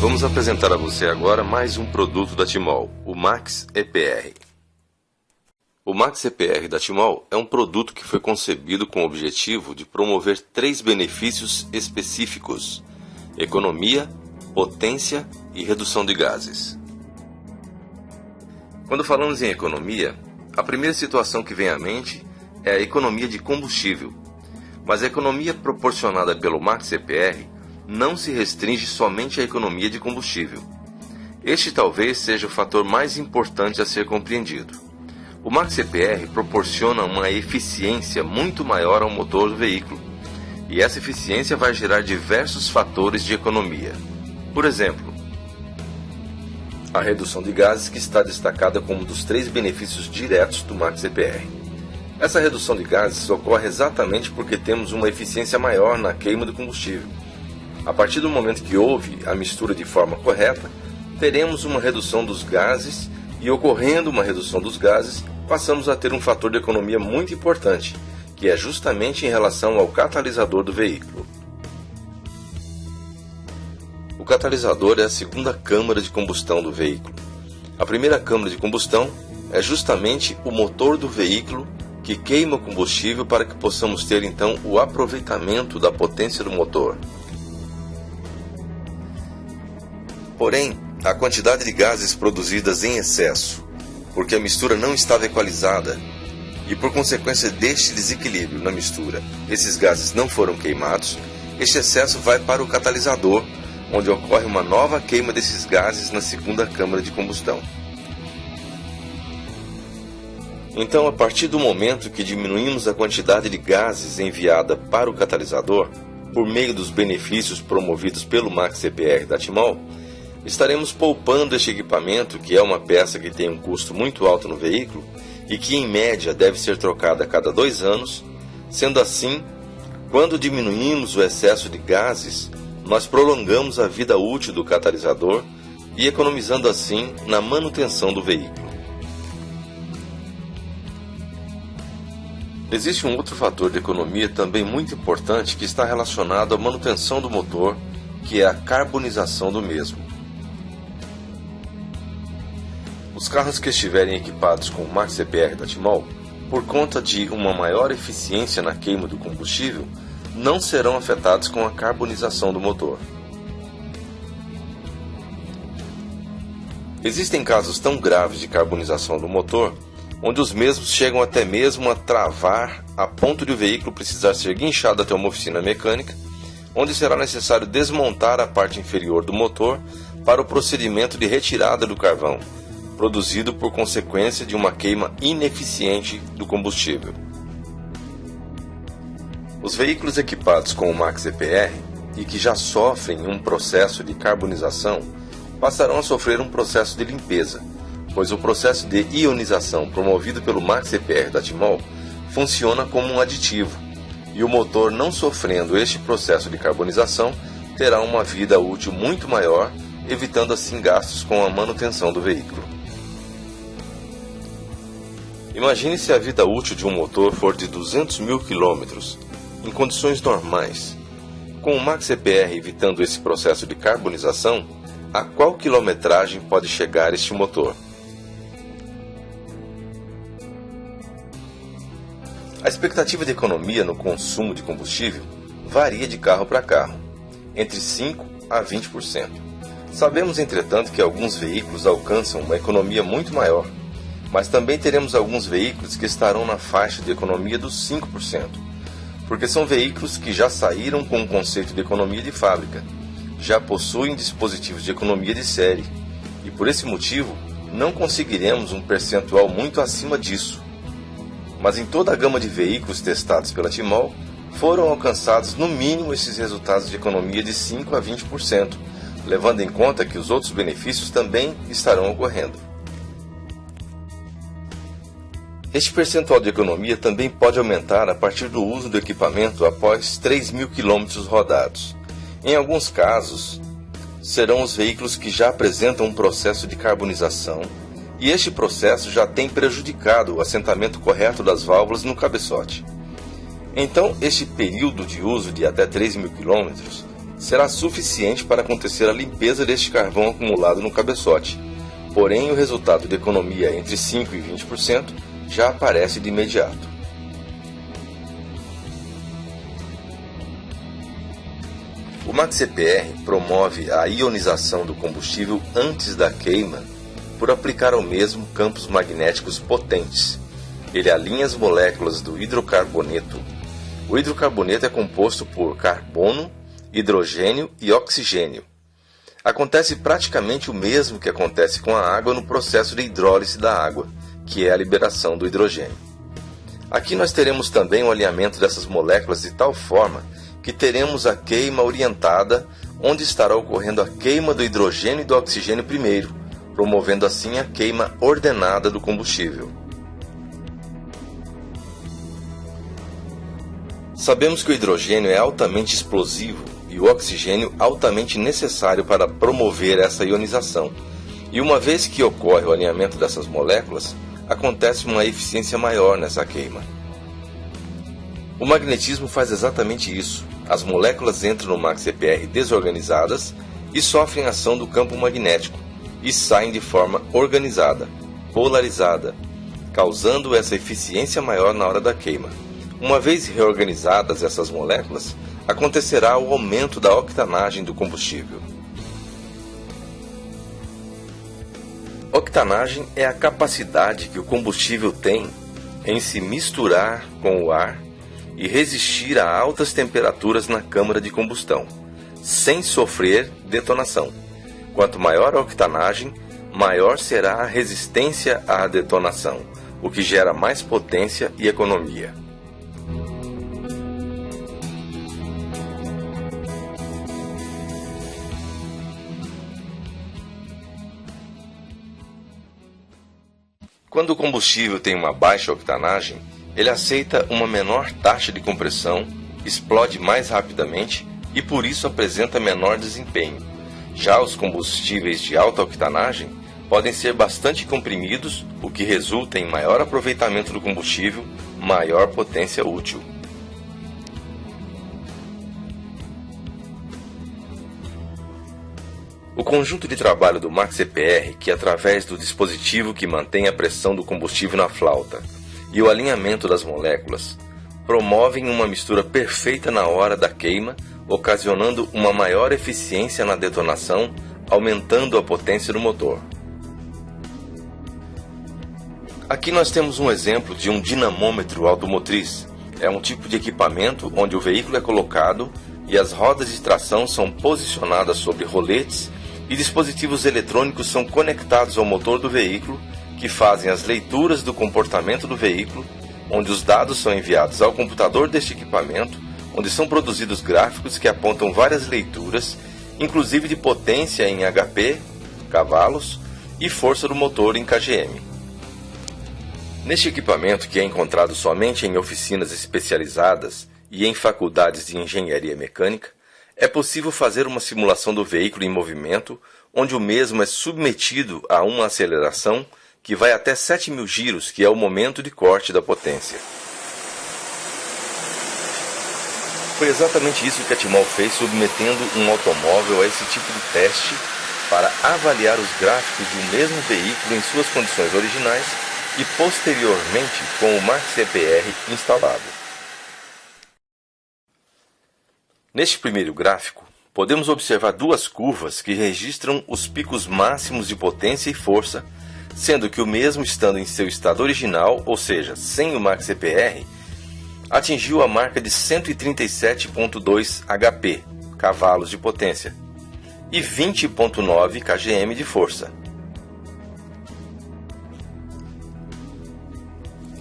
Vamos apresentar a você agora mais um produto da Timol, o Max EPR. O Max EPR da Timol é um produto que foi concebido com o objetivo de promover 3 benefícios específicos: economia, potência e redução de gases. Quando falamos em economia, a primeira situação que vem à mente é a economia de combustível. Mas a economia proporcionada pelo Max EPR não se restringe somente à economia de combustível. Este talvez seja o fator mais importante a ser compreendido. O Max EPR proporciona uma eficiência muito maior ao motor do veículo, e essa eficiência vai gerar diversos fatores de economia. Por exemplo, a redução de gases, que está destacada como um dos 3 benefícios diretos do Max EPR. Essa redução de gases ocorre exatamente porque temos uma eficiência maior na queima do combustível. A partir do momento que houve a mistura de forma correta, teremos uma redução dos gases e, ocorrendo uma redução dos gases, passamos a ter um fator de economia muito importante, que é justamente em relação ao catalisador do veículo. O catalisador é a segunda câmara de combustão do veículo. A primeira câmara de combustão é justamente o motor do veículo, que queima o combustível para que possamos ter então o aproveitamento da potência do motor. Porém, a quantidade de gases produzidas em excesso, porque a mistura não estava equalizada, e por consequência deste desequilíbrio na mistura, esses gases não foram queimados, este excesso vai para o catalisador, onde ocorre uma nova queima desses gases na segunda câmara de combustão. Então, a partir do momento que diminuímos a quantidade de gases enviada para o catalisador, por meio dos benefícios promovidos pelo Max EPR da Timol, estaremos poupando este equipamento, que é uma peça que tem um custo muito alto no veículo e que, em média, deve ser trocada a cada 2 anos. Sendo assim, quando diminuímos o excesso de gases, nós prolongamos a vida útil do catalisador e economizando assim na manutenção do veículo. Existe um outro fator de economia também muito importante que está relacionado à manutenção do motor, que é a carbonização do mesmo. Os carros que estiverem equipados com o Max EPR da Timol, por conta de uma maior eficiência na queima do combustível, não serão afetados com a carbonização do motor. Existem casos tão graves de carbonização do motor, onde os mesmos chegam até mesmo a travar a ponto de o veículo precisar ser guinchado até uma oficina mecânica, onde será necessário desmontar a parte inferior do motor para o procedimento de retirada do carvão, produzido por consequência de uma queima ineficiente do combustível. Os veículos equipados com o Max EPR e que já sofrem um processo de carbonização passarão a sofrer um processo de limpeza, pois o processo de ionização promovido pelo Max EPR da Timol funciona como um aditivo, e o motor, não sofrendo este processo de carbonização, terá uma vida útil muito maior, evitando assim gastos com a manutenção do veículo. Imagine se a vida útil de um motor for de 200 mil quilômetros, em condições normais. Com o Max EPR evitando esse processo de carbonização, a qual quilometragem pode chegar este motor? A expectativa de economia no consumo de combustível varia de carro para carro, entre 5% a 20%. Sabemos, entretanto, que alguns veículos alcançam uma economia muito maior, mas também teremos alguns veículos que estarão na faixa de economia dos 5%, porque são veículos que já saíram com o conceito de economia de fábrica, já possuem dispositivos de economia de série, e por esse motivo não conseguiremos um percentual muito acima disso. Mas em toda a gama de veículos testados pela Timol, foram alcançados no mínimo esses resultados de economia de 5% a 20%, levando em conta que os outros benefícios também estarão ocorrendo. Este percentual de economia também pode aumentar a partir do uso do equipamento após 3.000 km rodados. Em alguns casos, serão os veículos que já apresentam um processo de carbonização, e este processo já tem prejudicado o assentamento correto das válvulas no cabeçote. Então, este período de uso de até 3.000 km será suficiente para acontecer a limpeza deste carvão acumulado no cabeçote, porém o resultado de economia entre 5% e 20% já aparece de imediato. O MaxCPR promove a ionização do combustível antes da queima por aplicar ao mesmo campos magnéticos potentes. Ele alinha as moléculas do hidrocarboneto. O hidrocarboneto é composto por carbono, hidrogênio e oxigênio. Acontece praticamente o mesmo que acontece com a água no processo de hidrólise da água, que é a liberação do hidrogênio. Aqui nós teremos também o alinhamento dessas moléculas de tal forma que teremos a queima orientada, onde estará ocorrendo a queima do hidrogênio e do oxigênio primeiro, promovendo assim a queima ordenada do combustível. Sabemos que o hidrogênio é altamente explosivo e o oxigênio altamente necessário para promover essa ionização. E uma vez que ocorre o alinhamento dessas moléculas, acontece uma eficiência maior nessa queima. O magnetismo faz exatamente isso. As moléculas entram no MaxCPR desorganizadas e sofrem a ação do campo magnético e saem de forma organizada, polarizada, causando essa eficiência maior na hora da queima. Uma vez reorganizadas essas moléculas, acontecerá o aumento da octanagem do combustível. Octanagem é a capacidade que o combustível tem em se misturar com o ar e resistir a altas temperaturas na câmara de combustão, sem sofrer detonação. Quanto maior a octanagem, maior será a resistência à detonação, o que gera mais potência e economia. Quando o combustível tem uma baixa octanagem, ele aceita uma menor taxa de compressão, explode mais rapidamente e por isso apresenta menor desempenho. Já os combustíveis de alta octanagem podem ser bastante comprimidos, o que resulta em maior aproveitamento do combustível, maior potência útil. O conjunto de trabalho do MaxCPR, que através do dispositivo que mantém a pressão do combustível na flauta e o alinhamento das moléculas, promovem uma mistura perfeita na hora da queima, ocasionando uma maior eficiência na detonação, aumentando a potência do motor. Aqui nós temos um exemplo de um dinamômetro automotriz. É um tipo de equipamento onde o veículo é colocado e as rodas de tração são posicionadas sobre roletes e dispositivos eletrônicos são conectados ao motor do veículo, que fazem as leituras do comportamento do veículo, onde os dados são enviados ao computador deste equipamento, onde são produzidos gráficos que apontam várias leituras, inclusive de potência em HP, cavalos, e força do motor em kgm. Neste equipamento, que é encontrado somente em oficinas especializadas e em faculdades de engenharia mecânica, é possível fazer uma simulação do veículo em movimento, onde o mesmo é submetido a uma aceleração que vai até 7.000 giros, que é o momento de corte da potência. Foi exatamente isso que a Timol fez, submetendo um automóvel a esse tipo de teste para avaliar os gráficos de um mesmo veículo em suas condições originais e posteriormente com o MaxCPR instalado. Neste primeiro gráfico, podemos observar duas curvas que registram os picos máximos de potência e força, sendo que o mesmo estando em seu estado original, ou seja, sem o MaxCPR, atingiu a marca de 137.2 HP, cavalos de potência, e 20.9 kgm de força.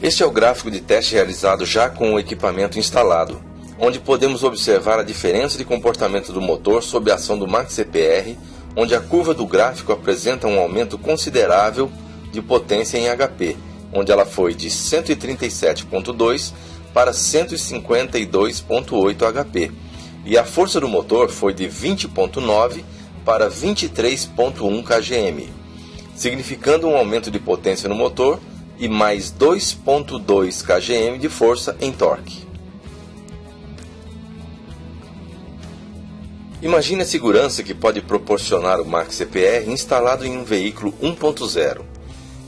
Este é o gráfico de teste realizado já com o equipamento instalado, onde podemos observar a diferença de comportamento do motor sob a ação do MaxCPR, onde a curva do gráfico apresenta um aumento considerável de potência em HP, onde ela foi de 137.2 para 152.8 HP, e a força do motor foi de 20.9 para 23.1 kgm, significando um aumento de potência no motor e mais 2.2 kgm de força em torque. Imagine a segurança que pode proporcionar o Max EPR instalado em um veículo 1.0.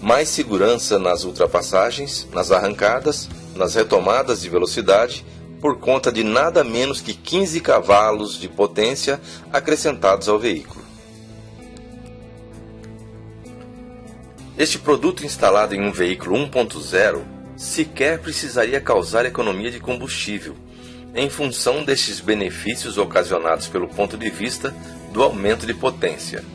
Mais segurança nas ultrapassagens, nas arrancadas, nas retomadas de velocidade, por conta de nada menos que 15 cavalos de potência acrescentados ao veículo. Este produto instalado em um veículo 1.0 sequer precisaria causar economia de combustível, em função destes benefícios ocasionados pelo ponto de vista do aumento de potência.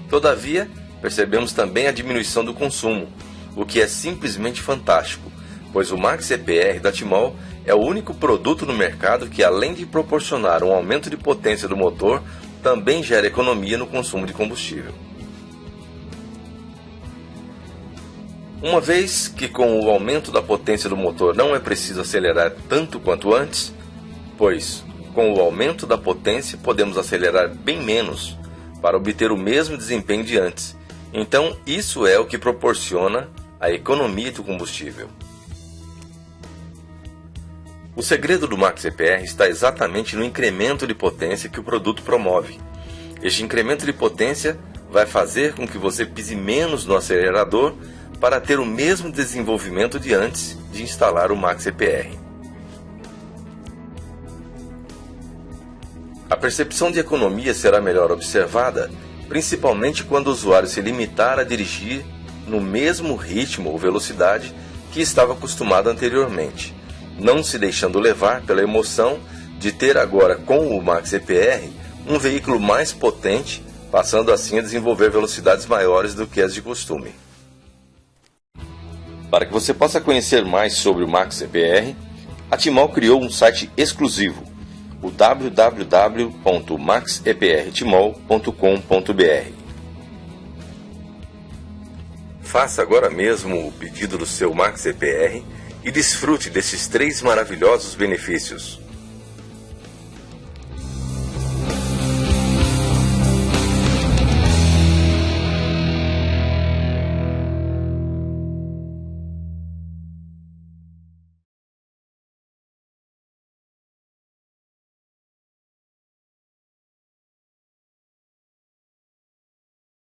Todavia, percebemos também a diminuição do consumo, o que é simplesmente fantástico, pois o Max EPR da Timol é o único produto no mercado que, além de proporcionar um aumento de potência do motor, também gera economia no consumo de combustível. Uma vez que com o aumento da potência do motor não é preciso acelerar tanto quanto antes, pois com o aumento da potência podemos acelerar bem menos para obter o mesmo desempenho de antes. Então isso é o que proporciona a economia do combustível. O segredo do Max EPR está exatamente no incremento de potência que o produto promove. Este incremento de potência vai fazer com que você pise menos no acelerador para ter o mesmo desenvolvimento de antes de instalar o Max EPR. A percepção de economia será melhor observada, principalmente quando o usuário se limitar a dirigir no mesmo ritmo ou velocidade que estava acostumado anteriormente, não se deixando levar pela emoção de ter agora com o Max EPR um veículo mais potente, passando assim a desenvolver velocidades maiores do que as de costume. Para que você possa conhecer mais sobre o Max EPR, a Timol criou um site exclusivo, o www.maxeprtimol.com.br. Faça agora mesmo o pedido do seu Max EPR e desfrute desses 3 maravilhosos benefícios.